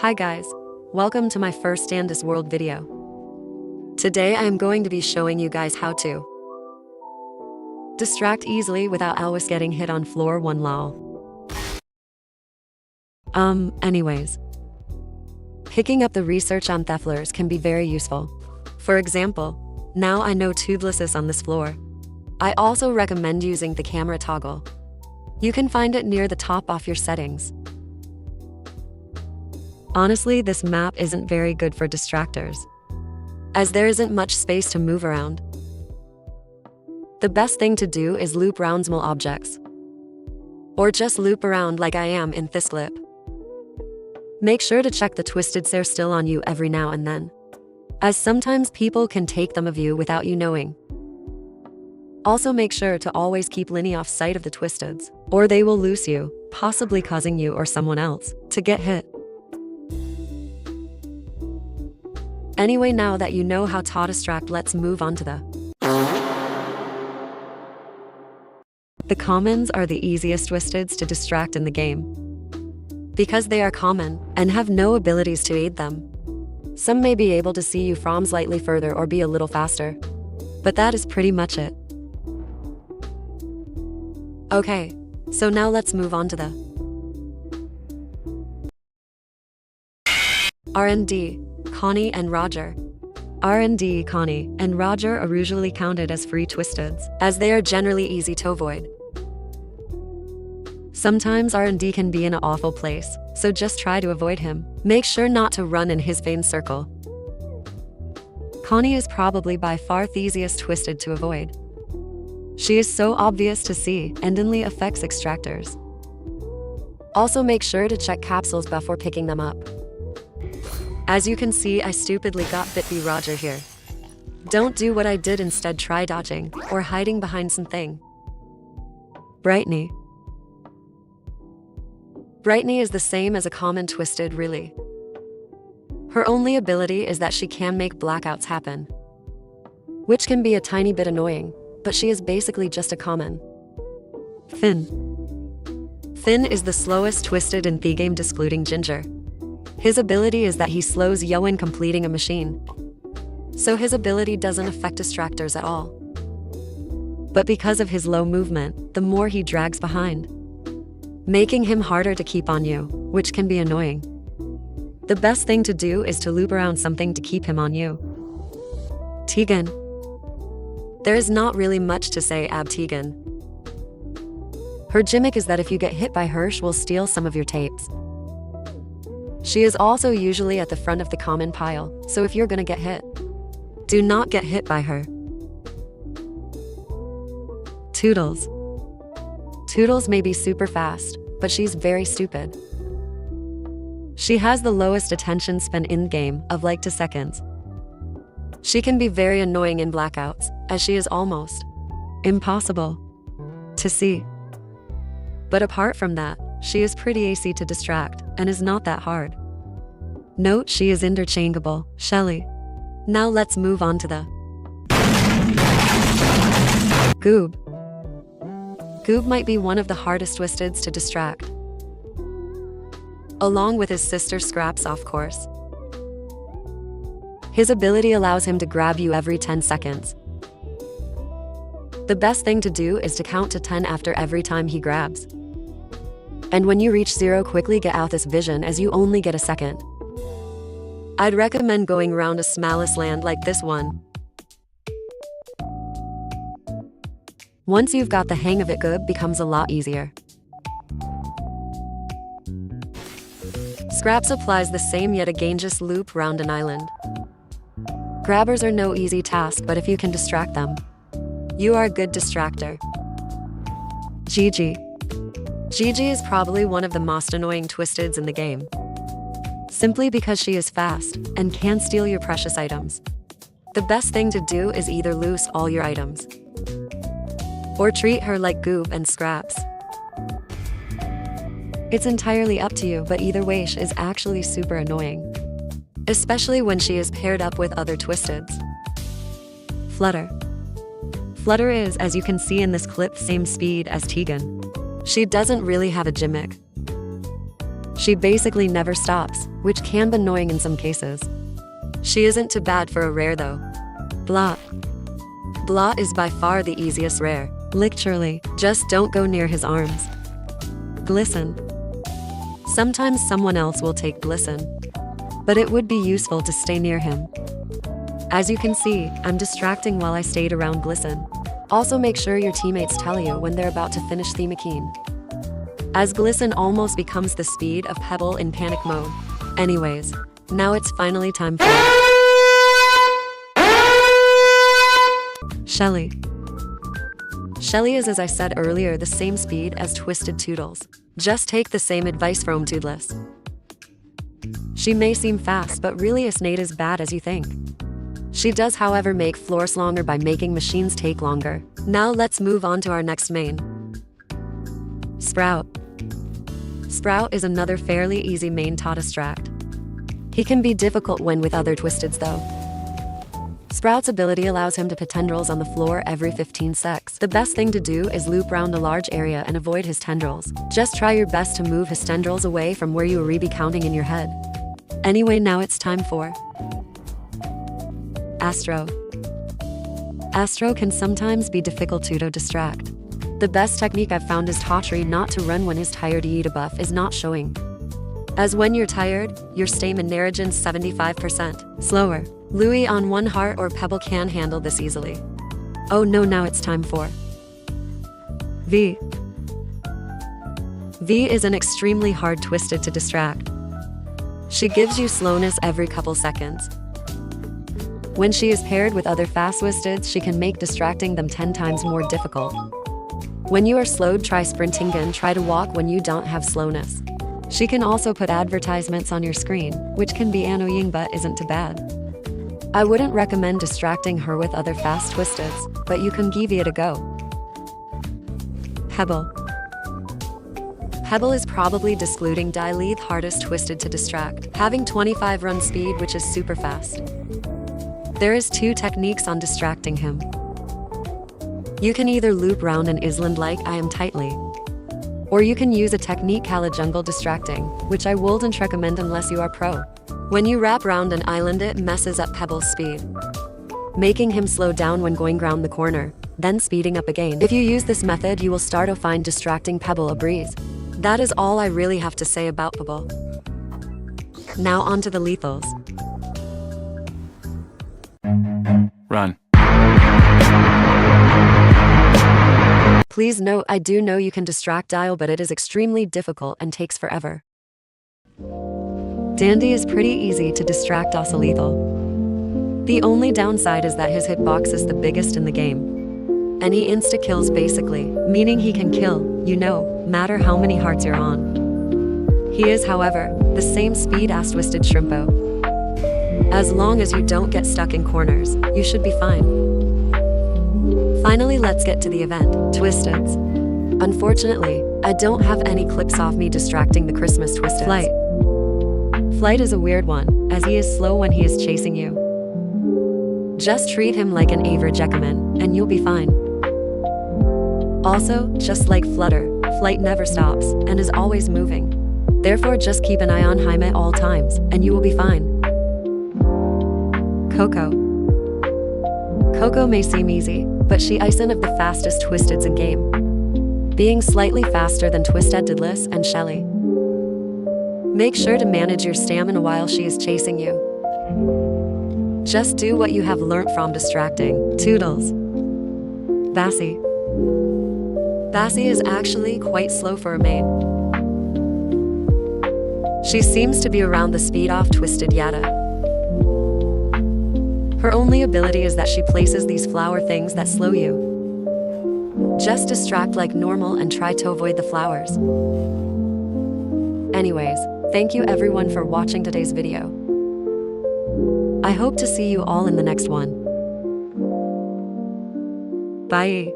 Hi guys, welcome to my first Andis World video. Today I am going to be showing you guys how to distract easily without always getting hit on floor 1 lol. Anyways. Picking up the research on theftlers can be very useful. For example, now I know toothless is on this floor. I also recommend using the camera toggle. You can find it near the top of your settings. Honestly, this map isn't very good for distractors, as there isn't much space to move around. The best thing to do is loop around small objects, or just loop around like I am in this clip. Make sure to check the twisted stairs still on you every now and then, as sometimes people can take them of you without you knowing. Also make sure to always keep Linny off sight of the twisteds, or they will lose you, possibly causing you or someone else to get hit. Anyway, now that you know how to distract, let's move on to the commons are the easiest twisteds to distract in the game, because they are common and have no abilities to aid them. Some may be able to see you from slightly further or be a little faster, but that is pretty much it. Okay, so now let's move on to the R&D, Connie and Roger. R&D, Connie, and Roger are usually counted as free twisteds, as they are generally easy to avoid. Sometimes R&D can be in an awful place, so just try to avoid him. Make sure not to run in his vein circle. Connie is probably by far the easiest twisted to avoid. She is so obvious to see and only affects extractors. Also make sure to check capsules before picking them up. As you can see, I stupidly got bit by Roger here. Don't do what I did, instead try dodging or hiding behind something. Brightney. Brightney is the same as a common twisted, really. Her only ability is that she can make blackouts happen, which can be a tiny bit annoying, but she is basically just a common. Finn. Finn is the slowest twisted in the game, excluding Ginger. His ability is that he slows you in completing a machine, so his ability doesn't affect distractors at all. But because of his low movement, the more he drags behind, making him harder to keep on you, which can be annoying. The best thing to do is to loop around something to keep him on you. Tegan. There is not really much to say about Tegan. Her gimmick is that if you get hit by her, she will steal some of your tapes. She is also usually at the front of the common pile, so if you're gonna get hit, do not get hit by her. Toodles. Toodles may be super fast, but she's very stupid. She has the lowest attention span in-game of like 2 seconds. She can be very annoying in blackouts, as she is almost impossible to see. But apart from that, she is pretty easy to distract and is not that hard. Note she is interchangeable, Shelly. Now let's move on to the Goob. Goob might be one of the hardest twisteds to distract, along with his sister Scraps, of course. His ability allows him to grab you every 10 seconds. The best thing to do is to count to 10 after every time he grabs. And when you reach 0, quickly get out this vision, as you only get a second. I'd recommend going around a smallest land like this one. Once you've got the hang of it, Goob becomes a lot easier. Scraps applies the same, yet again just loop round an island. Grabbers are no easy task, but if you can distract them, you are a good distractor. Gigi. Gigi is probably one of the most annoying twisteds in the game, simply because she is fast and can steal your precious items. The best thing to do is either lose all your items, or treat her like Goob and Scraps. It's entirely up to you, but either way she is actually super annoying, especially when she is paired up with other twisteds. Flutter. Flutter is, as you can see in this clip, same speed as Tegan. She doesn't really have a gimmick, She basically never stops, which can be annoying in some cases. She isn't too bad for a rare though. Blah. Blah is by far the easiest rare. Literally, just don't go near his arms. Glisten. Sometimes someone else will take Glisten, but it would be useful to stay near him. As you can see, I'm distracting while I stayed around Glisten. Also make sure your teammates tell you when they're about to finish Themikine, as Glisten almost becomes the speed of Pebble in panic mode. Anyways, now it's finally time for Shelly. Shelly is, as I said earlier, the same speed as Twisted Toodles. Just take the same advice from Toodless. She may seem fast, but really is not as bad as you think. She does, however, make floors longer by making machines take longer. Now let's move on to our next main. Sprout. Sprout is another fairly easy main to distract. He can be difficult when with other Twisteds though. Sprout's ability allows him to put tendrils on the floor every 15 seconds. The best thing to do is loop round a large area and avoid his tendrils. Just try your best to move his tendrils away from where you will be counting in your head. Anyway, now it's time for Astro. Astro can sometimes be difficult to distract. The best technique I've found is to try not to run when his tired Yida buff is not showing, as when you're tired, your stamina narration's 75% slower. Louis on one heart or Pebble can handle this easily. Oh no, now it's time for V. V is an extremely hard Twisted to distract. She gives you slowness every couple seconds. When she is paired with other fast Twisteds, she can make distracting them 10 times more difficult. When you are slowed, try sprinting and try to walk when you don't have slowness. She can also put advertisements on your screen, which can be annoying but isn't too bad. I wouldn't recommend distracting her with other fast Twisteds, but you can give it a go. Pebble. Pebble is probably discluding Dilith hardest Twisted to distract, having 25 run speed, which is super fast. There is 2 techniques on distracting him. You can either loop round an island like I am tightly, or you can use a technique called jungle distracting, which I wouldn't recommend unless you are pro. When you wrap round an island, it messes up Pebble's speed, making him slow down when going round the corner, then speeding up again. If you use this method, you will start to find distracting Pebble a breeze. That is all I really have to say about Pebble. Now on to the lethals. Run. Please note, I do know you can distract Dial, but it is extremely difficult and takes forever. Dandy is pretty easy to distract also lethal. The only downside is that his hitbox is the biggest in the game, and he insta-kills basically, meaning he can kill, matter how many hearts you're on. He is, however, the same speed as Twisted Shrimpo. As long as you don't get stuck in corners, you should be fine. Finally, let's get to the event, Twisteds. Unfortunately, I don't have any clips of me distracting the Christmas Twisteds. Flight is a weird one, as he is slow when he is chasing you. Just treat him like an average Ekaman, and you'll be fine. Also, just like Flutter, Flight never stops, and is always moving. Therefore, just keep an eye on him at all times, and you will be fine. Coco. Coco may seem easy, but she is one of the fastest Twisteds in game, being slightly faster than Twistedless and Shelly. Make sure to manage your stamina while she is chasing you. Just do what you have learnt from distracting Toodles. Bassie. Bassie is actually quite slow for a main. She seems to be around the speed of Twisted Yada. Her only ability is that she places these flower things that slow you. Just distract like normal and try to avoid the flowers. Anyways, thank you everyone for watching today's video. I hope to see you all in the next one. Bye.